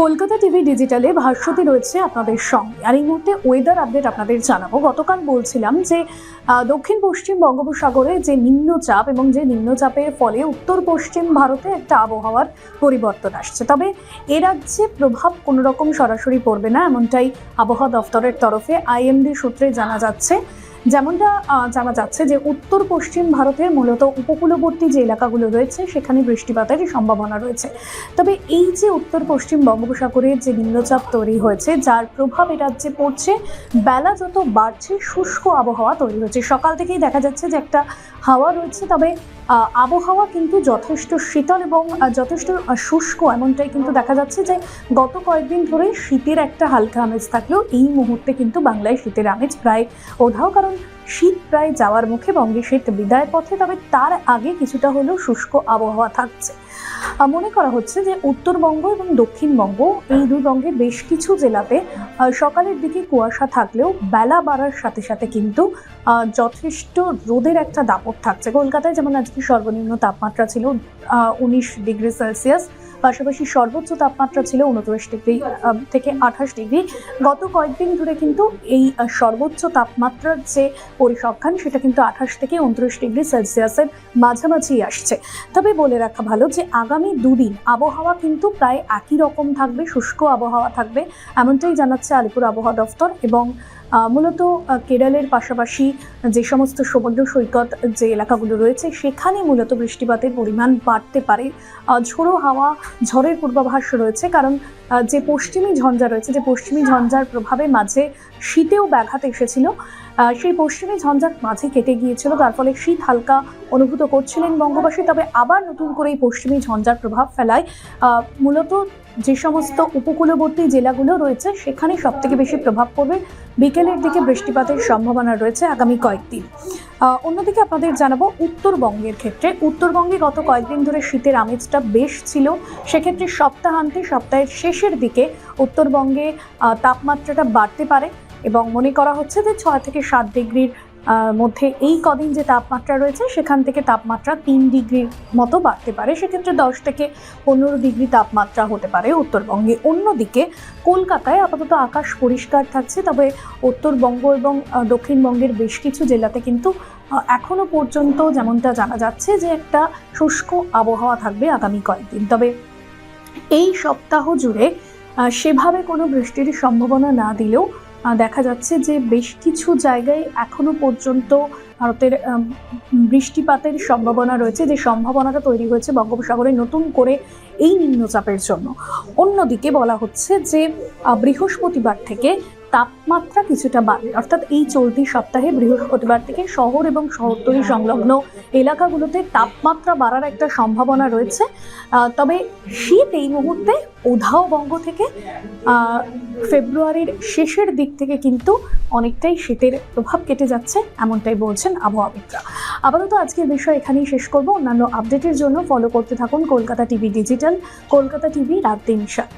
Kolkata TV ডিজিটালে Bhaswati রয়েছে আপনাদের সঙ্গে। আর এই মুহূর্তে ওয়েদার আপডেট আপনাদের জানাবো। গতকাল বলছিলাম যে দক্ষিণ পশ্চিম বঙ্গোপসাগরে যে নিম্নচাপ এবং যে নিম্নচাপের ফলে উত্তর পশ্চিম ভারতে একটা আবহাওয়ার পরিবর্তন আসছে, তবে এ রাজ্যে প্রভাব কোনো রকম সরাসরি পড়বে না, এমনটাই আবহাওয়া দফতরের তরফে আইএমডি সূত্রে জানা যাচ্ছে। যেমনটা জানা যাচ্ছে যে উত্তর পশ্চিম ভারতের মূলত উপকূলবর্তী যে এলাকাগুলো রয়েছে সেখানে বৃষ্টিপাতের সম্ভাবনা রয়েছে। তবে এই যে উত্তর পশ্চিম বঙ্গোপসাগরে যে নিম্নচাপ তৈরি হয়েছে, যার প্রভাব এ রাজ্যে পড়ছে, বেলা যত বাড়ছে শুষ্ক আবহাওয়া তৈরি হচ্ছে। সকাল থেকেই দেখা যাচ্ছে যে একটা হাওয়া রয়েছে, তবে আবহাওয়া কিন্তু যথেষ্ট শীতল এবং যথেষ্ট শুষ্ক, এমনটাই কিন্তু দেখা যাচ্ছে যে গত কয়েকদিন ধরে শীতের একটা হালকা আমেজ থাকলেও এই মুহূর্তে কিন্তু বাংলায় শীতের আমেজ প্রায় ওধাও, কারণ শীত প্রায় যাওয়ার মুখে, বঙ্গে শীত বিদায় পথে। তবে তার আগে কিছুটা হলেও শুষ্ক আবহাওয়া থাকছে। মনে করা হচ্ছে যে উত্তরবঙ্গ এবং দক্ষিণবঙ্গ, এই দুই বঙ্গের বেশ কিছু জেলাতে সকালের দিকে কুয়াশা থাকলেও বেলা বাড়ার সাথে সাথে কিন্তু যথেষ্ট রোদের একটা দাপট থাকছে। কলকাতায় যেমন আজকে সর্বনিম্ন তাপমাত্রা ছিল 19 ডিগ্রি সেলসিয়াস, পাশাপাশি সর্বোচ্চ তাপমাত্রা ছিল 29 ডিগ্রি থেকে 28 ডিগ্রি। গত কয়েকদিন ধরে কিন্তু এই সর্বোচ্চ তাপমাত্রার যে পরিসংখ্যান সেটা কিন্তু 28 থেকে 29 ডিগ্রি সেলসিয়াসের মাঝামাঝি আসছে। তবে বলে রাখা ভালো যে আগামী দুদিন আবহাওয়া কিন্তু প্রায় একই রকম থাকবে, শুষ্ক আবহাওয়া থাকবে, এমনটাই জানাচ্ছে আলিপুর আবহাওয়া দফতর। এবং মূলত কেরলের পাশাপাশি যে সমস্ত সমুদ্র সৈকত যে এলাকাগুলো রয়েছে সেখানে মূলত বৃষ্টিপাতের পরিমাণ বাড়তে পারে। ঝোড়ো হাওয়া, ঝড়ের পূর্বাভাস রয়েছে, কারণ যে পশ্চিমী ঝঞ্ঝা রয়েছে, যে পশ্চিমী ঝঞ্ঝার প্রভাবে মাঝে শীতেও ব্যাঘাত এসেছিল, সেই পশ্চিমী ঝঞ্ঝার মাঝে কেটে গিয়েছিল, তার ফলে শীত হালকা অনুভূত করছিলেন বঙ্গবাসী। তবে আবার নতুন করে এই পশ্চিমী ঝঞ্ঝার প্রভাব ফেলায় মূলত যে সমস্ত উপকূলবর্তী জেলাগুলো রয়েছে সেখানে সবথেকে বেশি প্রভাব পড়বে। বিকেলের দিকে বৃষ্টিপাতের সম্ভাবনা রয়েছে আগামী কয়েকদিন। অন্যদিকে আপনাদের জানাবো উত্তরবঙ্গের ক্ষেত্রে। উত্তরবঙ্গে গত কয়েকদিন ধরে শীতের আমেজটা বেশ ছিল, সেক্ষেত্রে সপ্তাহান্তে, সপ্তাহের শেষের দিকে উত্তরবঙ্গে তাপমাত্রাটা বাড়তে পারে এবং মনে করা হচ্ছে যে 6 থেকে 7 ডিগ্রির মধ্যে এই কদিন যে তাপমাত্রা রয়েছে সেখান থেকে তাপমাত্রা 3 ডিগ্রির মতো বাড়তে পারে। সেক্ষেত্রে 10 থেকে 15 ডিগ্রি তাপমাত্রা হতে পারে উত্তরবঙ্গে। অন্যদিকে কলকাতায় আপাতত আকাশ পরিষ্কার থাকছে, তবে উত্তরবঙ্গ এবং দক্ষিণবঙ্গের বেশ কিছু জেলাতে কিন্তু এখনো পর্যন্ত যেমনটা জানা যাচ্ছে যে একটা শুষ্ক আবহাওয়া থাকবে আগামী কয়েকদিন। তবে এই সপ্তাহ জুড়ে সেভাবে কোনো বৃষ্টির সম্ভাবনা না দিলেও দেখা যাচ্ছে যে বেশ কিছু জায়গায় এখনো পর্যন্ত ভারতের বৃষ্টিপাতের সম্ভাবনা রয়েছে, যে সম্ভাবনাটা তৈরি হয়েছে বঙ্গোপসাগরে নতুন করে এই নিম্নচাপের জন্য। অন্যদিকে বলা হচ্ছে যে বৃহস্পতিবার থেকে তাপমাত্রা কিছুটা বাড়বে, অর্থাৎ এই চলতি সপ্তাহে বৃহস্পতিবার থেকে শহর এবং শহরতলি সংলগ্ন এলাকাগুলোতে তাপমাত্রা বাড়ার একটা সম্ভাবনা রয়েছে। তবে শীত এই মুহূর্তে উধাও বঙ্গ থেকে ফেব্রুয়ারির শেষের দিক থেকে কিন্তু অনেকটাই শীতের প্রভাব কেটে যাচ্ছে, এমনটাই বলছেন আবহাওয়াবিদরা। আপাতত আজকের বিষয় এখানেই শেষ করব। অন্যান্য আপডেটের জন্য ফলো করতে থাকুন Kolkata TV digital, Kolkata TV রাত 3 7।